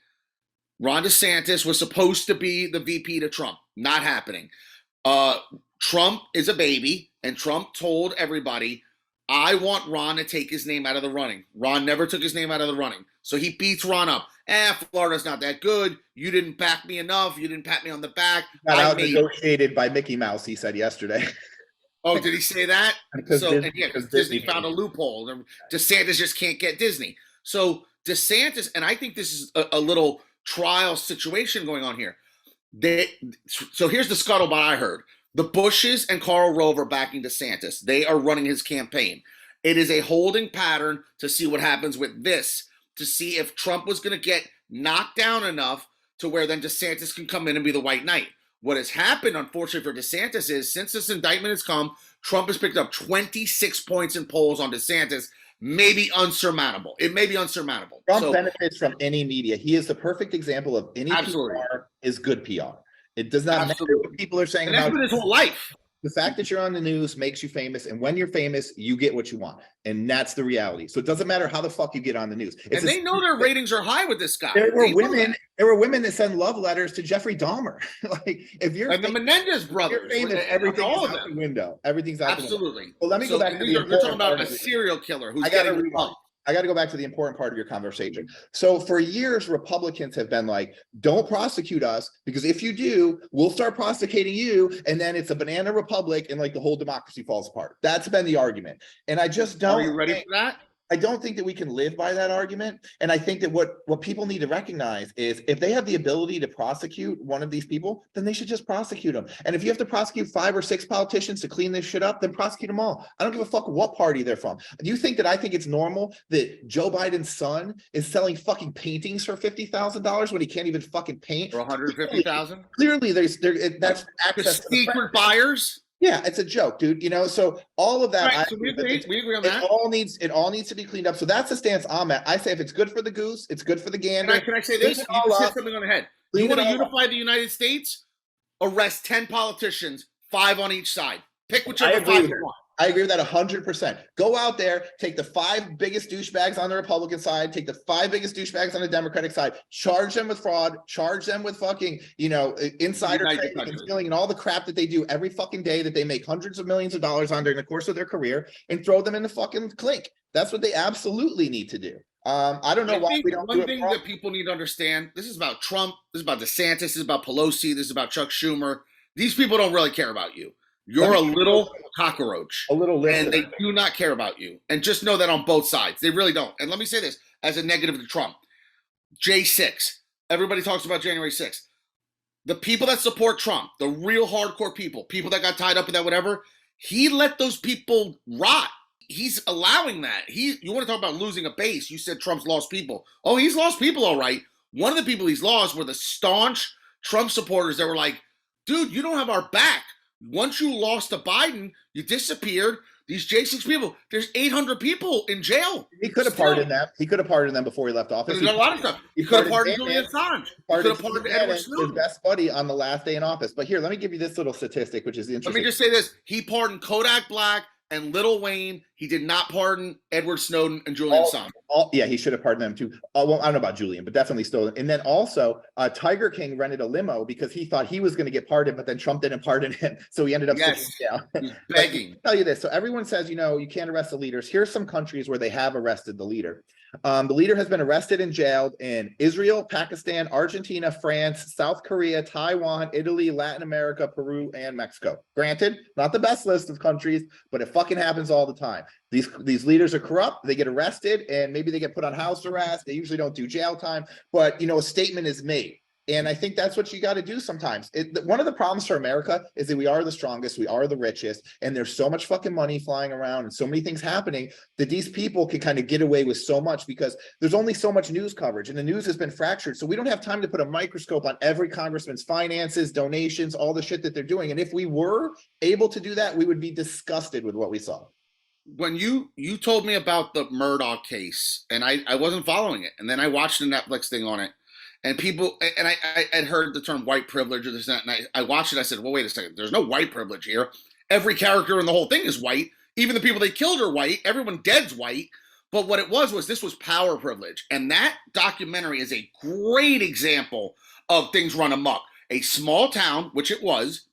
Ron DeSantis was supposed to be the VP to Trump. Not happening. Trump is a baby, and Trump told everybody, I want Ron to take his name out of the running. Ron never took his name out of the running. So he beats Ron up. Florida's not that good. You didn't back me enough. You didn't pat me on the back. Got out negotiated by Mickey Mouse, he said yesterday. Oh, did he say that? Because Disney found a loophole. DeSantis just can't get Disney. So DeSantis, and I think this is a little trial situation going on here. So here's the scuttlebutt I heard. The Bushes and Karl Rove are backing DeSantis. They are running his campaign. It is a holding pattern to see what happens with this, to see if Trump was going to get knocked down enough to where then DeSantis can come in and be the white knight. What has happened, unfortunately, for DeSantis is since this indictment has come, Trump has picked up 26 points in polls on DeSantis. Maybe unsurmountable. It may be unsurmountable. Trump benefits from any media. He is the perfect example of any PR is good PR. It does not matter what people are saying about his whole life. The fact that you're on the news makes you famous, and when you're famous, you get what you want, and that's the reality. So it doesn't matter how the fuck you get on the news. And they know their ratings are high with this guy. There were women that send love letters to Jeffrey Dahmer. Like if you're the Menendez brothers, famous, everything's out the window. Everything's out the window. Absolutely. Well, let me go back to you're talking about a serial killer who's getting pumped. I got to go back to the important part of your conversation. So for years, Republicans have been like, don't prosecute us, because if you do, we'll start prosecuting you. And then it's a banana republic and like the whole democracy falls apart. That's been the argument. And I just don't. Are you ready for that? I don't think that we can live by that argument. And I think that what people need to recognize is if they have the ability to prosecute one of these people, then they should just prosecute them. And if you have to prosecute 5 or 6 politicians to clean this shit up, then prosecute them all. I don't give a fuck what party they're from. Do you think that I think it's normal that Joe Biden's son is selling fucking paintings for $50,000 when he can't even fucking paint? For $150,000? Clearly, that's access to secret buyers. Yeah, it's a joke, dude. You know, so all of that, right, so we agree on that. It all needs to be cleaned up. So that's the stance I'm at. I say if it's good for the goose, it's good for the gander. Can I say this? You just hit something on the head. You want to unify the United States? Arrest 10 politicians, 5 on each side. Pick whichever 5 you want. I agree with that 100%. Go out there, take the 5 biggest douchebags on the Republican side, take the 5 biggest douchebags on the Democratic side, charge them with fraud, charge them with fucking, insider trading and stealing and all the crap that they do every fucking day that they make hundreds of millions of dollars on during the course of their career, and throw them in the fucking clink. That's what they absolutely need to do. I don't know why we don't do it. One thing that people need to understand, this is about Trump, this is about DeSantis, this is about Pelosi, this is about Chuck Schumer. These people don't really care about you. You're a little cockroach. And they do not care about you. And just know that on both sides. They really don't. And let me say this as a negative to Trump. J6. Everybody talks about January 6th. The people that support Trump, the real hardcore people that got tied up in that whatever, he let those people rot. He's allowing that. You want to talk about losing a base. You said Trump's lost people. Oh, he's lost people, all right. One of the people he's lost were the staunch Trump supporters that were like, dude, you don't have our back. Once you lost to Biden, you disappeared. These J6 people, there's 800 people in jail. He could have pardoned them. He could have pardoned them before he left office. There's a lot of stuff. He could have pardoned Julian Assange. He could have pardoned Edward Snowden. His best buddy on the last day in office. But here, let me give you this little statistic, which is interesting. Let me just say this. He pardoned Kodak Black and Lil Wayne. He did not pardon Edward Snowden and Julian Assange. Yeah, he should have pardoned them too. Well, I don't know about Julian, but definitely Snowden. And then also, Tiger King rented a limo because he thought he was going to get pardoned, but then Trump didn't pardon him, so he ended up sitting down. He's begging. I'll tell you this. So everyone says, you can't arrest the leaders. Here's some countries where they have arrested the leader. The leader has been arrested and jailed in Israel, Pakistan, Argentina, France, South Korea, Taiwan, Italy, Latin America, Peru, and Mexico. Granted, not the best list of countries, but it fucking happens all the time. These leaders are corrupt. They get arrested and maybe they get put on house arrest. They usually don't do jail time, but a statement is made. And I think that's what you got to do sometimes. One of the problems for America is that we are the strongest, we are the richest, and there's so much fucking money flying around and so many things happening that these people can kind of get away with so much because there's only so much news coverage and the news has been fractured. So we don't have time to put a microscope on every congressman's finances, donations, all the shit that they're doing. And if we were able to do that, we would be disgusted with what we saw. When you told me about the Murdoch case, and I wasn't following it, and then I watched the Netflix thing on it, and people, and I had heard the term white privilege or this and that, and I watched it. I said, well, wait a second, there's no white privilege here. Every character in the whole thing is white. Even the people they killed are white. Everyone dead's white. But what it was this was power privilege, and that documentary is a great example of things run amok. A small town, which it was,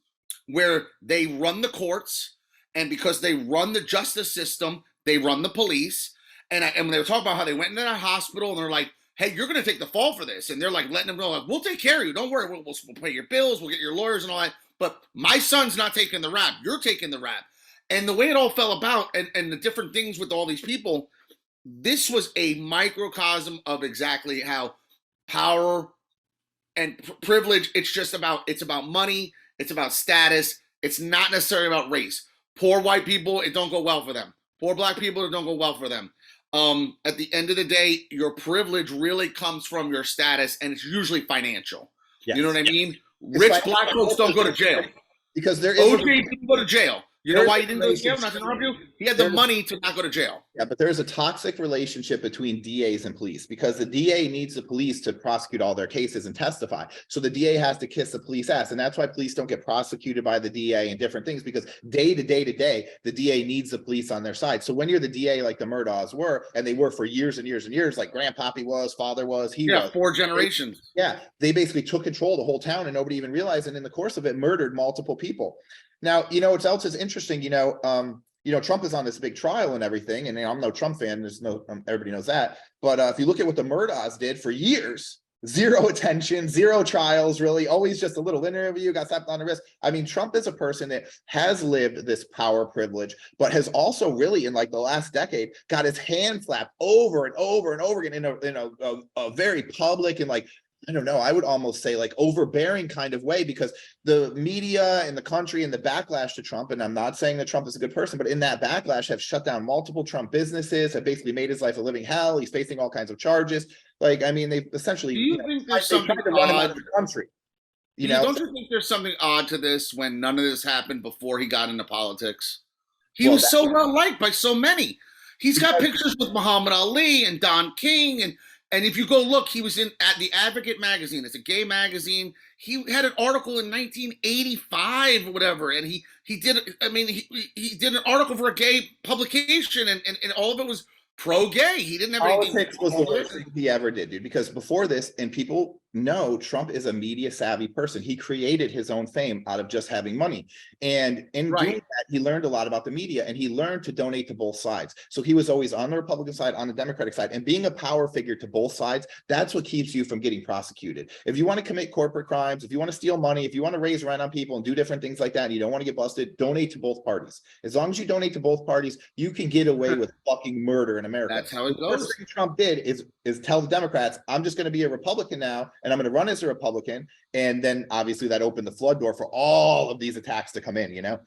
where they run the courts. And because they run the justice system, they run the police. And when they were talking about how they went into that hospital and they're like, hey, you're going to take the fall for this. And they're like letting them know, like, we'll take care of you. Don't worry. We'll pay your bills. We'll get your lawyers and all that. But my son's not taking the rap. You're taking the rap. And the way it all fell about and the different things with all these people, this was a microcosm of exactly how power and privilege, it's about money. It's about status. It's not necessarily about race. Poor white people, it don't go well for them. Poor black people, it don't go well for them. At the end of the day, your privilege really comes from your status, and it's usually financial. Yes. You know what I mean? Rich black folks don't go to jail. Because there is OJ didn't go to jail. You know why he didn't go to jail? Not to interrupt you. He had the money to not go to jail. Yeah, but there's a toxic relationship between DAs and police because the DA needs the police to prosecute all their cases and testify. So the DA has to kiss the police ass. And that's why police don't get prosecuted by the DA and different things, because day to day, the DA needs the police on their side. So when you're the DA like the Murdaughs were, and they were for years and years and years, like Grandpappy was, father was, he was. 4 generations. They basically took control of the whole town and nobody even realized. And in the course of it, murdered multiple people. Now, what else is interesting, Trump is on this big trial and everything, and I'm no Trump fan, there's no, everybody knows that. But if you look at what the Murdaughs did for years, zero attention, zero trials, really, always just a little interview, got slapped on the wrist. I mean, Trump is a person that has lived this power privilege, but has also really, in like the last decade, got his hand slapped over and over and over again in a very public and like, I don't know, I would almost say like overbearing kind of way, because the media and the country and the backlash to Trump, and I'm not saying that Trump is a good person, but in that backlash have shut down multiple Trump businesses, have basically made his life a living hell. He's facing all kinds of charges. Like, I mean, they've essentially think there's something tried to run him out of the country. Don't you think there's something odd to this when none of this happened before he got into politics? He was so well liked by so many. He's got pictures with Muhammad Ali and Don King, and if you go look, he was at the Advocate magazine. It's a gay magazine. He had an article in 1985 or whatever, and he did. I mean, he did an article for a gay publication, and all of it was pro-gay. He didn't have anything. Politics was the worst thing he ever did, dude. Because before this, and people know Trump is a media savvy person. He created his own fame out of just having money, and in doing that, he learned a lot about the media, and he learned to donate to both sides. So he was always on the Republican side, on the Democratic side, and being a power figure to both sides, that's what keeps you from getting prosecuted. If you want to commit corporate crimes, if you want to steal money, if you want to raise rent on people and do different things like that, and you don't want to get busted, donate to both parties. As long as you donate to both parties, you can get away with fucking murder in America. That's how it goes. The first thing Trump did is tell the Democrats, I'm just going to be a Republican now, and I'm going to run as a Republican. And then obviously that opened the flood door for all of these attacks to come in,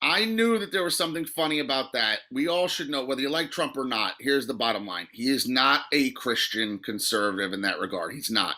I knew that there was something funny about that. We all should know, whether you like Trump or not, here's the bottom line. He is not a Christian conservative in that regard. He's not.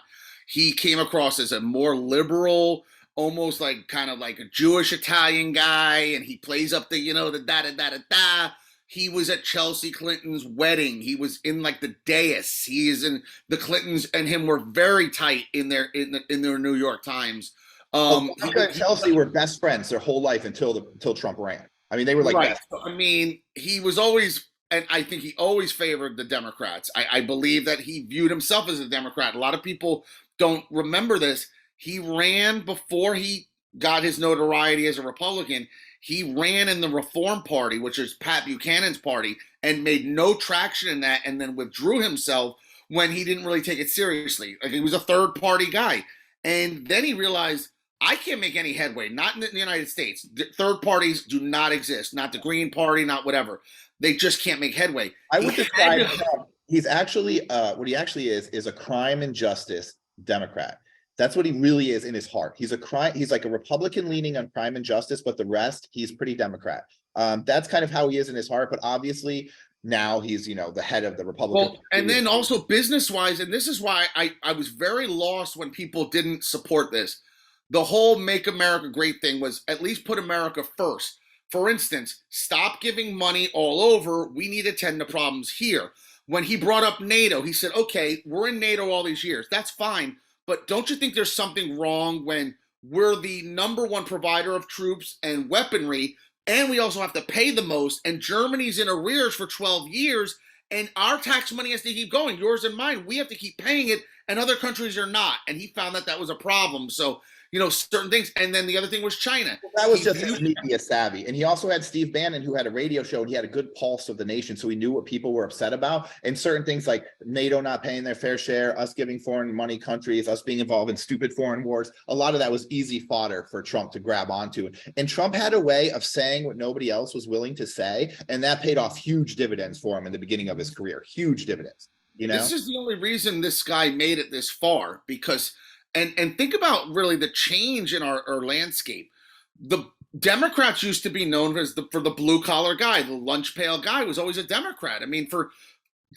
He came across as a more liberal, almost like kind of like a Jewish Italian guy, and he plays up the, the da-da-da-da-da. He was at Chelsea Clinton's wedding. He was in like the dais. He is in the Clintons and him were very tight in their New York Times. Ivanka and Chelsea were best friends their whole life until Trump ran. I mean, they were like best. I mean, he was always, and I think he always favored the Democrats. I believe that he viewed himself as a Democrat. A lot of people don't remember this. He ran before he got his notoriety as a Republican. He ran in the Reform Party, which is Pat Buchanan's party, and made no traction in that, and then withdrew himself when he didn't really take it seriously. Like, he was a third party guy. And then he realized, I can't make any headway, not in the United States. Third parties do not exist, not the Green Party, not whatever. They just can't make headway. I would describe he's actually, what he actually is a crime and justice Democrat. That's what he really is in his heart. He's a crime. He's like a Republican leaning on crime and justice, but the rest, he's pretty Democrat. That's kind of how he is in his heart. But obviously now he's, the head of the Republican Well, and Party. then also business wise, and this is why I was very lost when people didn't support this. The whole Make America Great thing was at least put America first. For instance, stop giving money all over. We need to tend to problems here. When he brought up NATO, he said, okay, we're in NATO all these years. That's fine. But don't you think there's something wrong when we're the number one provider of troops and weaponry, and we also have to pay the most, and Germany's in arrears for 12 years, and our tax money has to keep going, yours and mine. We have to keep paying it, and other countries are not. And he found that that was a problem. So, certain things. And then the other thing was China. Well, that was just his media savvy. And he also had Steve Bannon, who had a radio show, and he had a good pulse of the nation. So he knew what people were upset about. And certain things like NATO not paying their fair share, us giving foreign money countries, us being involved in stupid foreign wars. A lot of that was easy fodder for Trump to grab onto. And Trump had a way of saying what nobody else was willing to say. And that paid off huge dividends for him in the beginning of his career. Huge dividends. This is the only reason this guy made it this far, because and think about really the change in our landscape. The Democrats used to be known as for the blue collar guy. The lunch pail guy was always a Democrat. I mean, for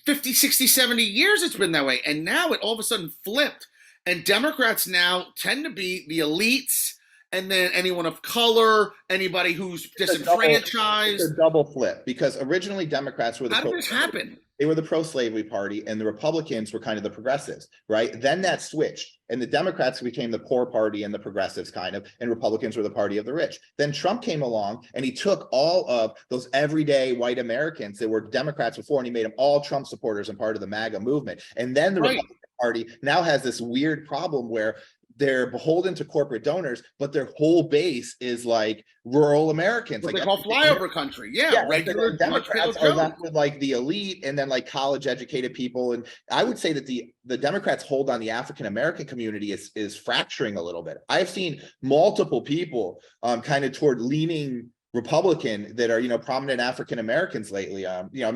50, 60, 70 years, it's been that way. And now it all of a sudden flipped. And Democrats now tend to be the elites, and then anyone of color, anybody who's disenfranchised. It's a double flip, because originally Democrats were the How did this happen? They were the pro-slavery party, and the Republicans were kind of the progressives, right? Then that switched, and the Democrats became the poor party and the progressives kind of, and Republicans were the party of the rich. Then Trump came along, and he took all of those everyday white Americans that were Democrats before, and he made them all Trump supporters and part of the MAGA movement. And then the Republican Party now has this weird problem where they're beholden to corporate donors, but their whole base is like rural Americans. What they call flyover country. Yeah, regular Democrats are left with like the elite and then like college educated people. And I would say that the Democrats' hold on the African American community is fracturing a little bit. I've seen multiple people kind of toward leaning Republican that are, prominent African Americans lately.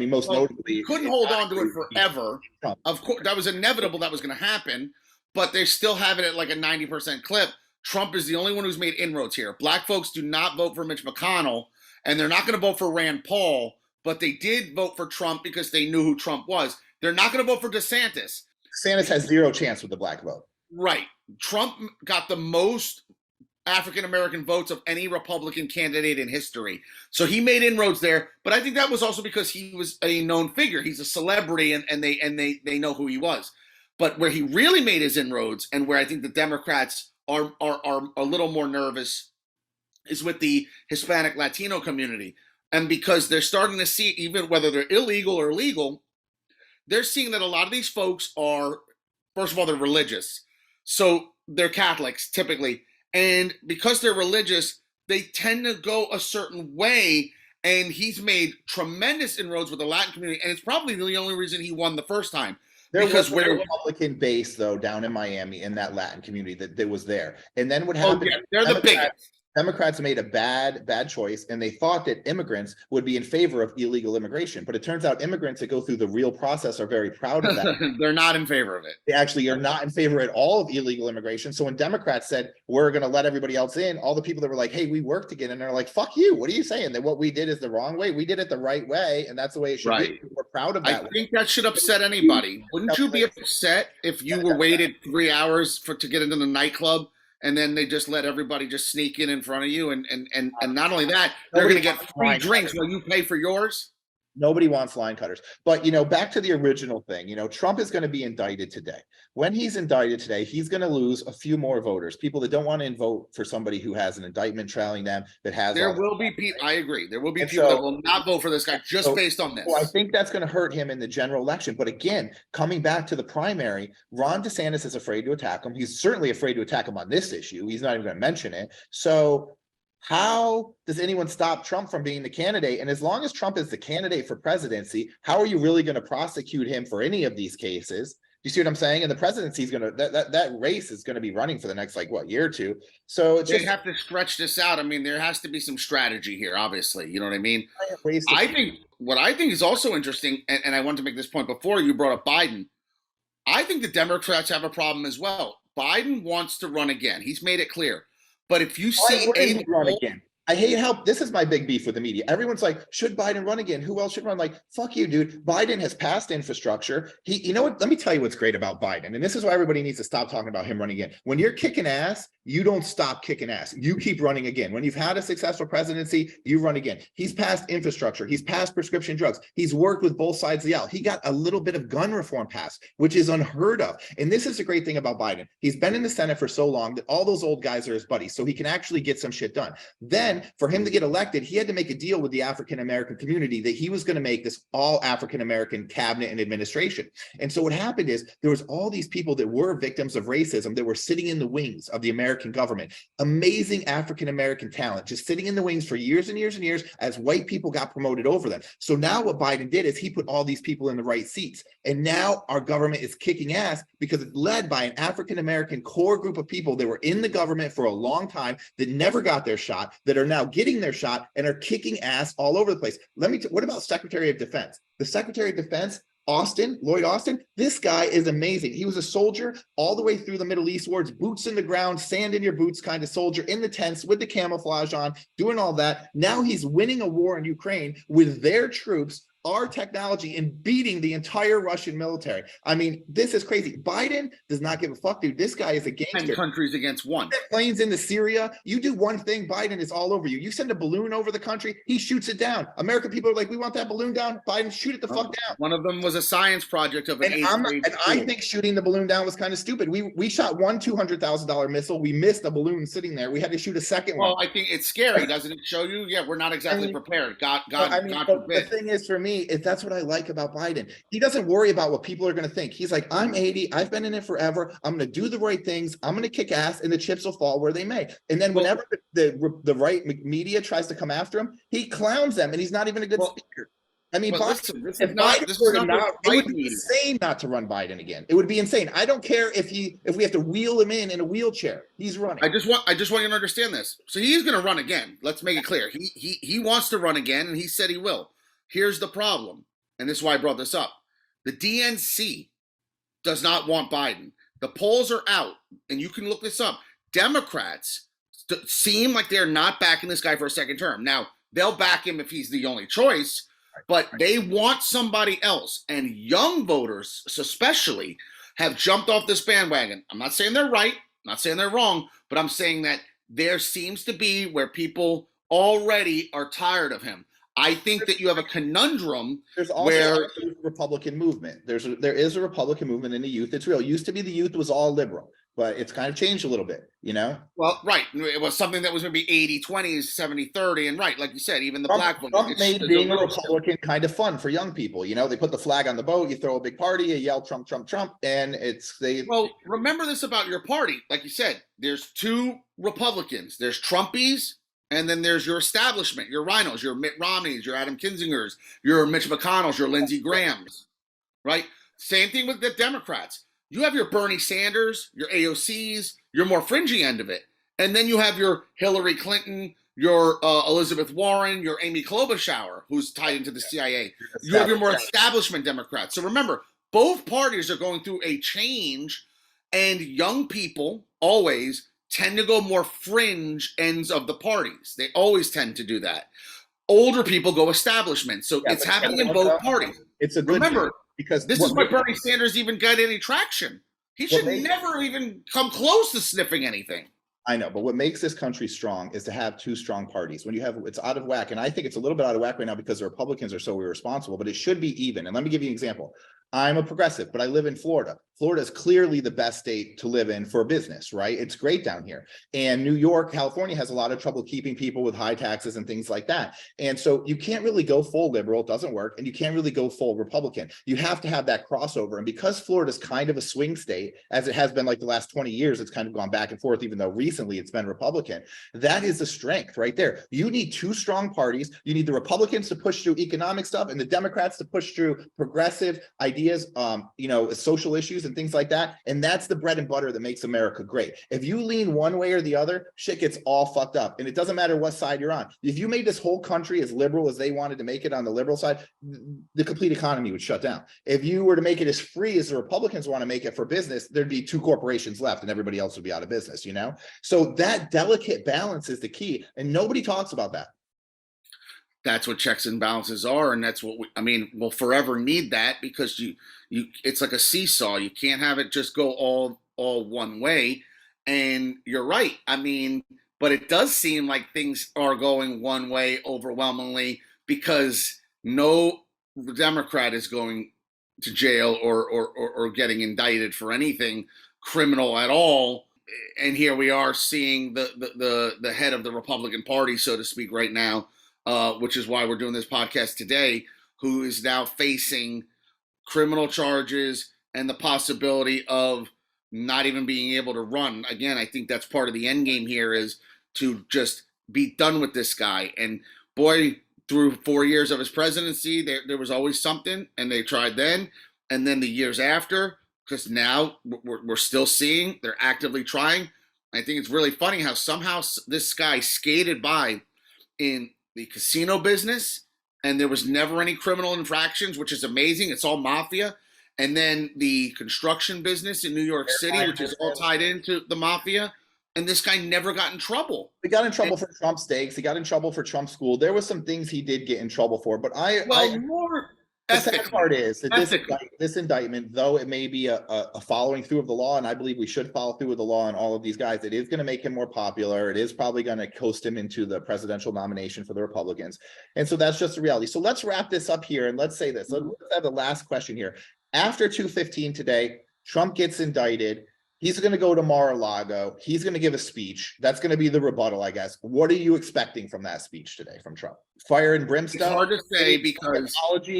Most notably, couldn't hold on to it forever. Trump. Of course, that was inevitable. That was going to happen. But they still have it at like a 90% clip. Trump is the only one who's made inroads here. Black folks do not vote for Mitch McConnell, and they're not going to vote for Rand Paul, but they did vote for Trump because they knew who Trump was. They're not going to vote for DeSantis. DeSantis has zero chance with the black vote. Right. Trump got the most African-American votes of any Republican candidate in history. So he made inroads there, but I think that was also because he was a known figure. He's a celebrity, and they know who he was. But where he really made his inroads, and where I think the Democrats are a little more nervous, is with the Hispanic Latino community. And because they're starting to see, even whether they're illegal or legal, they're seeing that a lot of these folks are, first of all, they're religious. So they're Catholics, typically. And because they're religious, they tend to go a certain way. And he's made tremendous inroads with the Latin community. And it's probably the only reason he won the first time. There was a Republican base, though, down in Miami in that Latin community that was there. And then what happened? They're the biggest. Democrats made a bad choice, and they thought that immigrants would be in favor of illegal immigration. But it turns out immigrants that go through the real process are very proud of that. They're not in favor of it. They actually are not in favor at all of illegal immigration. So when Democrats said, we're going to let everybody else in, all the people that were like, hey, we work together, and they're like, fuck you. What are you saying? That what we did is the wrong way? We did it the right way, and that's the way it should be. We're proud of that. I think that should upset anybody. Wouldn't you be upset if you were waited 3 hours to get into the nightclub, and then they just let everybody just sneak in front of you, and not only that, they're going to get free drinks while you pay for yours? Nobody wants line cutters. But, back to the original thing, Trump is going to be indicted today. When he's indicted today, he's going to lose a few more voters, people that don't want to vote for somebody who has an indictment trailing them, that has. There will be people, I agree. There will be people that will not vote for this guy just based on this. Well, I think that's going to hurt him in the general election. But again, coming back to the primary, Ron DeSantis is afraid to attack him. He's certainly afraid to attack him on this issue. He's not even going to mention it. So how does anyone stop Trump from being the candidate? And as long as Trump is the candidate for presidency, how are you really going to prosecute him for any of these cases? Do you see what I'm saying? And the presidency is going to, that race is going to be running for the next, year or two. So it's they have to stretch this out. I mean, there has to be some strategy here, obviously. You know what I mean? What I think is also interesting, and I want to make this point before you brought up Biden, I think the Democrats have a problem as well. Biden wants to run again. He's made it clear. But if you Why see wouldn't he run again? I hate how this is my big beef with the media. Everyone's like, should Biden run again? Who else should run? Like, fuck you, dude. Biden has passed infrastructure. You know what? Let me tell you what's great about Biden. And this is why everybody needs to stop talking about him running again. When you're kicking ass, you don't stop kicking ass. You keep running again. When you've had a successful presidency, you run again. He's passed infrastructure. He's passed prescription drugs. He's worked with both sides of the aisle. He got a little bit of gun reform passed, which is unheard of. And this is the great thing about Biden. He's been in the Senate for so long that all those old guys are his buddies, so he can actually get some shit done. Then for him to get elected, he had to make a deal with the African-American community that he was going to make this all African-American cabinet and administration. And so what happened is there was all these people that were victims of racism that were sitting in the wings of the American government. Amazing African-American talent, just sitting in the wings for years and years and years as white people got promoted over them. So now what Biden did is he put all these people in the right seats. And now our government is kicking ass because it's led by an African-American core group of people that were in the government for a long time that never got their shot, that are now getting their shot and are kicking ass all over the place. What about Secretary of Defense? The Secretary of Defense, Lloyd Austin, this guy is amazing. He was a soldier all the way through the Middle East wars, boots in the ground, sand in your boots kind of soldier in the tents with the camouflage on, doing all that. Now he's winning a war in Ukraine with their troops, our technology, and beating the entire Russian military. I mean, this is crazy. Biden does not give a fuck, dude. This guy is a gangster. 10 countries against one. Planes into Syria. You do one thing, Biden is all over you. You send a balloon over the country, he shoots it down. American people are like, we want that balloon down. Biden, shoot it the fuck down. One of them was a science project of an I think shooting the balloon down was kind of stupid. We shot one $200,000 missile. We missed a balloon sitting there. We had to shoot a second one. Well, I think it's scary, doesn't it show you? Yeah, we're not exactly prepared. God forbid. The thing is, for me, that's what I like about Biden. He doesn't worry about what people are going to think. He's like, I'm 80. I've been in it forever. I'm going to do the right things. I'm going to kick ass, and the chips will fall where they may. And then whenever the right media tries to come after him, he clowns them, and he's not even a good speaker. I mean, Biden, this would be insane not to run Biden again. It would be insane. I don't care if we have to wheel him in a wheelchair. He's running. I just want you to understand this. So he's going to run again. Let's make it clear. He wants to run again, and he said he will. Here's the problem, and this is why I brought this up. The DNC does not want Biden. The polls are out, and you can look this up. Democrats seem like they're not backing this guy for a second term. Now, they'll back him if he's the only choice, but they want somebody else. And young voters, especially, have jumped off this bandwagon. I'm not saying they're right. I'm not saying they're wrong, but I'm saying that there seems to be where people already are tired of him. I think that you have a conundrum. There's also a Republican movement. There is a Republican movement in the youth. It's real. It used to be the youth was all liberal, but it's kind of changed a little bit, you know? Well, right. It was something that was maybe 80-20s, 70-30. And right, like you said, even the black vote. Trump made being a Republican kind of fun for young people. You know, they put the flag on the boat, you throw a big party, you yell Trump, Trump, Trump, and Well, remember this about your party. Like you said, there's two Republicans. There's Trumpies, and then there's your establishment, your rhinos, your Mitt Romneys, your Adam Kinzingers, your Mitch McConnells, your Lindsey Grahams, right? Same thing with the Democrats. You have your Bernie Sanders, your AOCs, your more fringy end of it. And then you have your Hillary Clinton, your Elizabeth Warren, your Amy Klobuchar, who's tied into the CIA. You have your more establishment Democrats. So remember, both parties are going through a change, and young people always tend to go more fringe ends of the parties. They always tend to do that. Older people go establishment. So it's happening in both parties. It's a good Remember, because this is why Bernie Sanders even got any traction. He should never even come close to sniffing anything. I know, but what makes this country strong is to have two strong parties. When you have, it's out of whack. And I think it's a little bit out of whack right now because the Republicans are so irresponsible, but it should be even. And let me give you an example. I'm a progressive, but I live in Florida. Florida is clearly the best state to live in for business, right? It's great down here. And New York, California has a lot of trouble keeping people with high taxes and things like that. And so you can't really go full liberal, it doesn't work. And you can't really go full Republican. You have to have that crossover. And because Florida is kind of a swing state, as it has been like the last 20 years, it's kind of gone back and forth, even though recently it's been Republican. That is the strength right there. You need two strong parties. You need the Republicans to push through economic stuff and the Democrats to push through progressive ideas, social issues. issues and things like that. And that's the bread and butter that makes America great. If you lean one way or the other, shit gets all fucked up. And it doesn't matter what side you're on. If you made this whole country as liberal as they wanted to make it on the liberal side, the complete economy would shut down. If you were to make it as free as the Republicans want to make it for business, there'd be 2 corporations left and everybody else would be out of business, you know? So that delicate balance is the key. And nobody talks about that. That's what checks and balances are, and that's what we'll forever need that, because it's like a seesaw. You can't have it just go all one way. And you're right. I mean, but it does seem like things are going one way overwhelmingly, because no Democrat is going to jail or getting indicted for anything criminal at all. And here we are seeing the head of the Republican Party, so to speak, right now, which is why we're doing this podcast today, who is now facing criminal charges and the possibility of not even being able to run. Again, I think that's part of the end game here, is to just be done with this guy. And boy, through 4 years of his presidency, there was always something, and they tried then. And then the years after, because now we're still seeing they're actively trying. I think it's really funny how somehow this guy skated by in the casino business, and there was never any criminal infractions, which is amazing. It's all mafia. And then the construction business in New York City, which is all tied into the mafia. And this guy never got in trouble. He got in trouble for Trump steaks. He got in trouble for Trump school. There was some things he did get in trouble for, but the sad part is that this indictment, though it may be a following through of the law, and I believe we should follow through with the law on all of these guys, it is going to make him more popular. It is probably going to coast him into the presidential nomination for the Republicans. And so that's just the reality. So let's wrap this up here, and let's say this. Let's have the last question here. After 2:15 today, Trump gets indicted. He's going to go to Mar-a-Lago. He's going to give a speech. That's going to be the rebuttal, I guess. What are you expecting from that speech today from Trump? Fire and brimstone? It's hard to say, because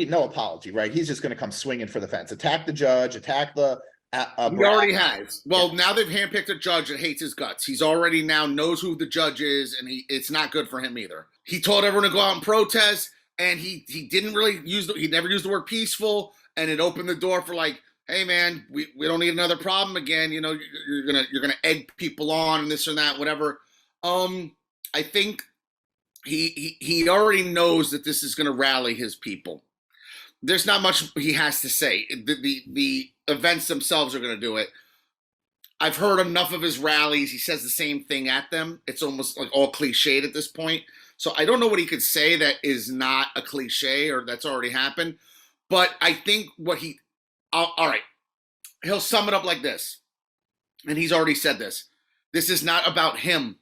no apology, right? He's just going to come swinging for the fence, attack the judge, attack the. He already has. Well, now they've handpicked a judge that hates his guts. He's already now knows who the judge is, and it's not good for him either. He told everyone to go out and protest, and he didn't really he never used the word peaceful, and it opened the door for like, hey man, we don't need another problem again. You know, you're gonna egg people on and this and that, whatever. I think he already knows that this is gonna rally his people. There's not much he has to say. The events themselves are gonna do it. I've heard enough of his rallies. He says the same thing at them. It's almost like all cliched at this point. So I don't know what he could say that is not a cliche or that's already happened. But I think all right, he'll sum it up like this, and he's already said this. This is not about him.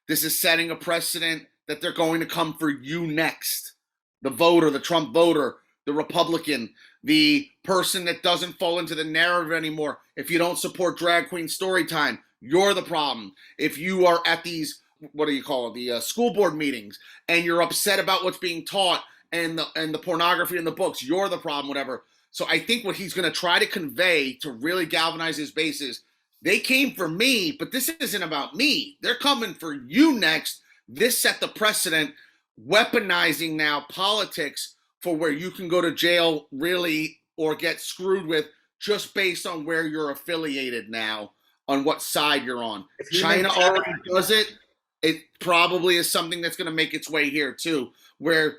This is setting a precedent that they're going to come for you next. The voter, the Trump voter, the Republican, the person that doesn't fall into the narrative anymore. If you don't support drag queen story time, you're the problem. If you are at these, what do you call it, the school board meetings, and you're upset about what's being taught and the pornography in the books, you're the problem, whatever. So I think what he's going to try to convey to really galvanize his base is, they came for me, but this isn't about me. They're coming for you next. This set the precedent, weaponizing now politics for where you can go to jail really or get screwed with just based on where you're affiliated now, on what side you're on. China already does it. It probably is something that's going to make its way here too, where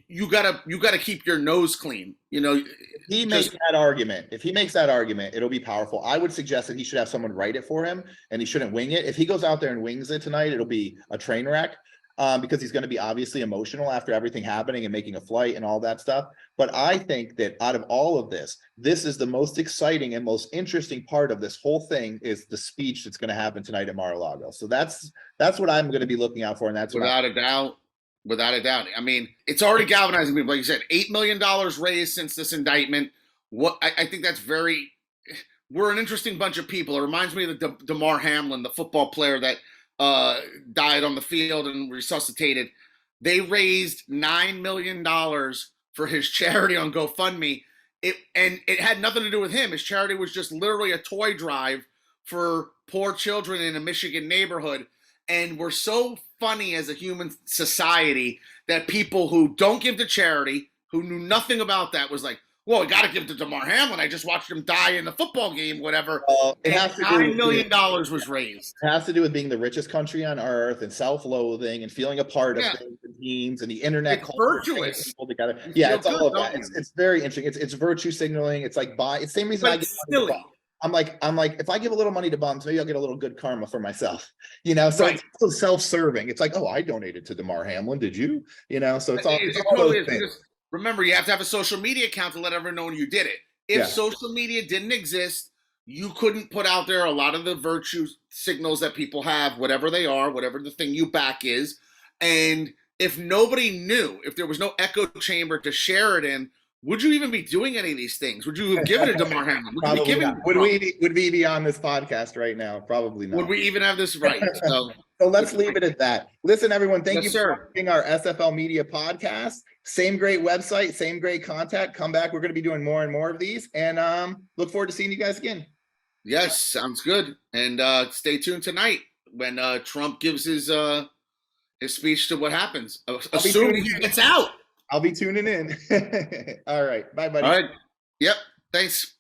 you gotta keep your nose clean. You know, if he makes that argument, it'll be powerful. I would suggest that he should have someone write it for him, and he shouldn't wing it. If he goes out there and wings it tonight, it'll be a train wreck, because he's going to be obviously emotional after everything happening and making a flight and all that stuff. But I think that out of all of this is the most exciting and most interesting part of this whole thing, is the speech that's going to happen tonight at Mar-a-Lago. So that's what I'm going to be I mean, it's already galvanizing people. Like you said, $8 million raised since this indictment. I think that's we're an interesting bunch of people. It reminds me of the Damar Hamlin, the football player that died on the field and resuscitated. They raised $9 million for his charity on GoFundMe. It had nothing to do with him. His charity was just literally a toy drive for poor children in a Michigan neighborhood. And we're so funny as a human society that people who don't give to charity, who knew nothing about that, was like, well, we got to give it to Damar Hamlin. I just watched him die in the football game, whatever. It And has to do $9 with million was raised. it has to do with being the richest country on earth and self-loathing and feeling a part of Yeah. things and teams and the internet It's culture bringing virtuous. people together. You Yeah, feel it's all good, of that. don't It's very interesting. It's virtue signaling. It's like it's the same reason But I get it's money to silly. bums. I'm like, if I give a little money to bums, maybe I'll get a little good karma for myself. You know, so Right. it's so self-serving. It's like, oh, I donated to Damar Hamlin. Did you? You know, so it's all, It, it's it all totally those is. things. Remember, you have to have a social media account to let everyone know you did it. If Yeah. social media didn't exist, you couldn't put out there a lot of the virtue signals that people have, whatever they are, whatever the thing you back is. And if nobody knew, if there was no echo chamber to share it in, would you even be doing any of these things? Would you have given it to Damar Hamlin? Would you be Probably giving not. Would we be on this podcast right now? Probably not. Would we even have this right? So let's leave it at that. Listen, everyone, thank Yes, you sir. for watching our SFL Media podcast. Same great website, same great content. Come back. We're going to be doing more and more of these, and look forward to seeing you guys again. Yes, sounds good. And stay tuned tonight when Trump gives his speech to what happens. Assuming he gets out. I'll be tuning in. All right. Bye, buddy. All right. Yep. Thanks.